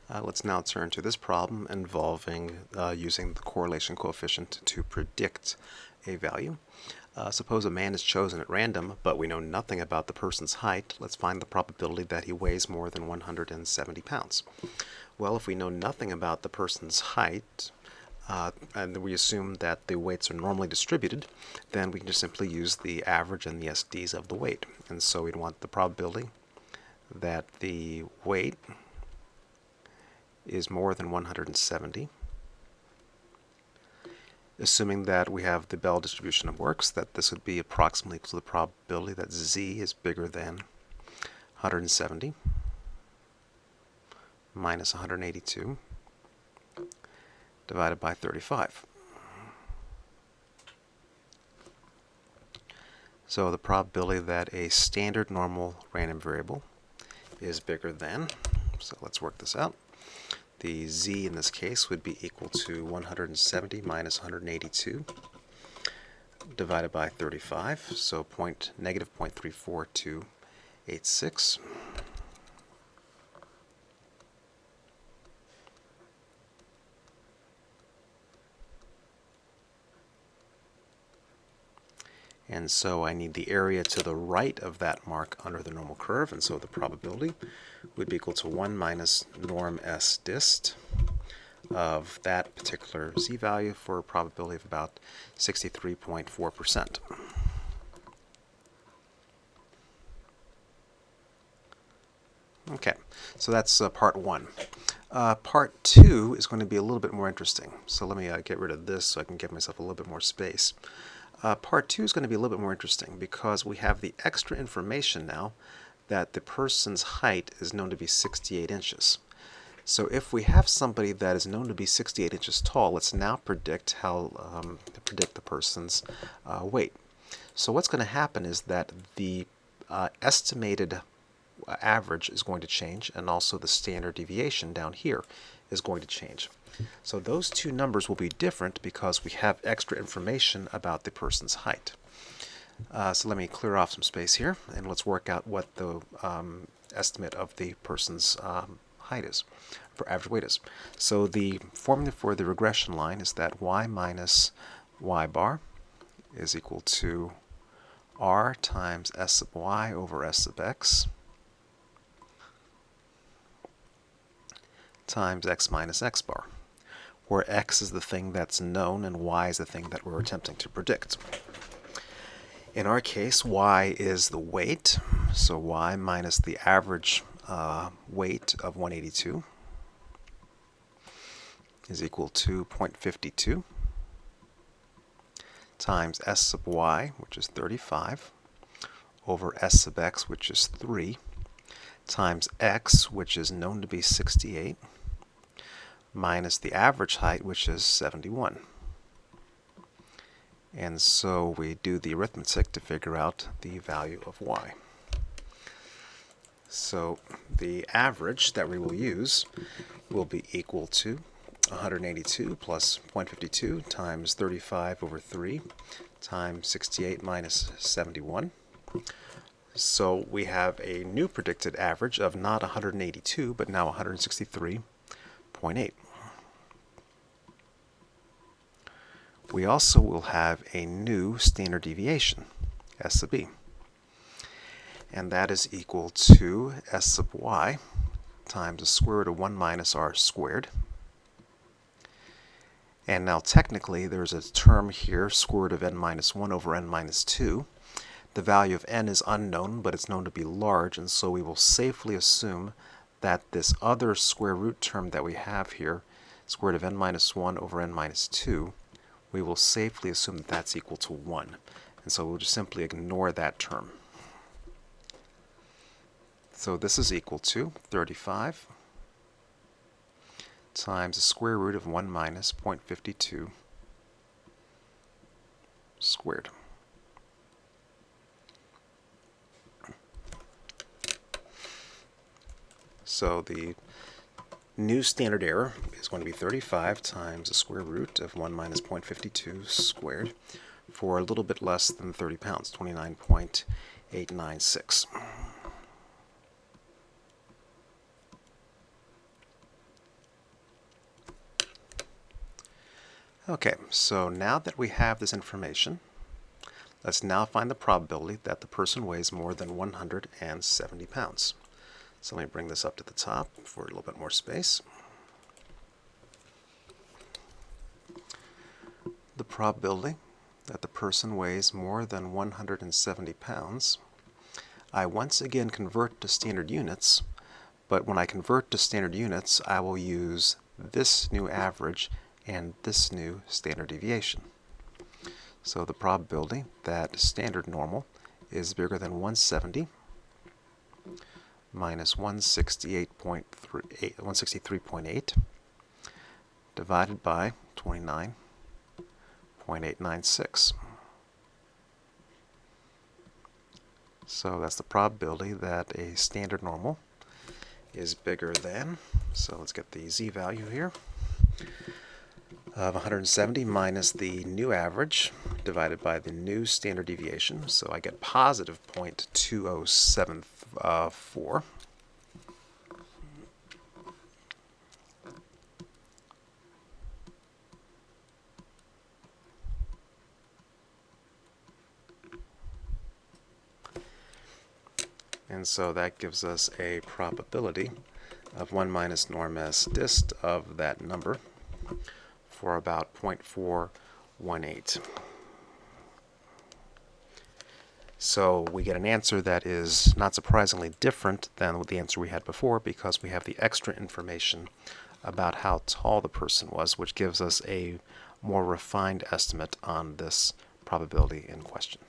Let's now turn to this problem involving using the correlation coefficient to predict a value. Suppose a man is chosen at random, but we know nothing about the person's height. Let's find the probability that he weighs more than 170 pounds. Well, if we know nothing about the person's height, and we assume that the weights are normally distributed, then we can just simply use the average and the SDs of the weight. And so we'd want the probability that the weight is more than 170. Assuming that we have the Bell distribution of works, that this would be approximately equal to the probability that Z is bigger than 170 minus 182 divided by 35. So the probability that a standard normal random variable is bigger than, so let's work this out. The Z in this case would be equal to 170 minus 182 divided by 35, so negative 0.34286. And so I need the area to the right of that mark under the normal curve, and so the probability would be equal to 1 minus norm S dist of that particular Z value for a probability of about 63.4%. Okay, so that's part one. Part two is going to be a little bit more interesting. So let me get rid of this so I can give myself a little bit more space. Part two is going to be a little bit more interesting because we have the extra information now that the person's height is known to be 68 inches. So if we have somebody that is known to be 68 inches tall, let's now predict the person's weight. So what's going to happen is that the estimated average is going to change, and also the standard deviation down here is going to change. So those two numbers will be different because we have extra information about the person's height. So let me clear off some space here, and let's work out what the estimate of the person's height is, for average weight is. So the formula for the regression line is that y minus y bar is equal to r times s sub y over s sub x times x minus x bar, where x is the thing that's known and y is the thing that we're attempting to predict. In our case, y is the weight, so y minus the average weight of 182 is equal to 0.52 times s sub y, which is 35, over s sub x, which is 3, times x, which is known to be 68, minus the average height, which is 71. And so we do the arithmetic to figure out the value of y. So the average that we will use will be equal to 182 plus 0.52 times 35 over 3 times 68 minus 71. So we have a new predicted average of not 182, but now 163.8. We also will have a new standard deviation, S sub b. And that is equal to S sub y times the square root of 1 minus r squared. And now technically there's a term here, square root of n minus 1 over n minus 2. The value of n is unknown, but it's known to be large, and so we will safely assume that this other square root term that we have here, square root of n minus 1 over n minus 2, we will safely assume that that's equal to 1. And so we'll just simply ignore that term. So this is equal to 35 times the square root of 1 minus 0.52 squared. So the new standard error is going to be 35 times the square root of 1 minus 0.52 squared for a little bit less than 30 pounds, 29.896. Okay, so now that we have this information, let's now find the probability that the person weighs more than 170 pounds. So let me bring this up to the top for a little bit more space. The probability that the person weighs more than 170 pounds, I once again convert to standard units, but when I convert to standard units, I will use this new average and this new standard deviation. So the probability that standard normal is bigger than 170 minus 163.8 divided by 29.896. So that's the probability that a standard normal is bigger than, so let's get the z value here, of 170 minus the new average divided by the new standard deviation. So I get positive 0.2074. And so that gives us a probability of 1 minus norm s dist of that number for about 0.418. So we get an answer that is not surprisingly different than the answer we had before, because we have the extra information about how tall the person was, which gives us a more refined estimate on this probability in question.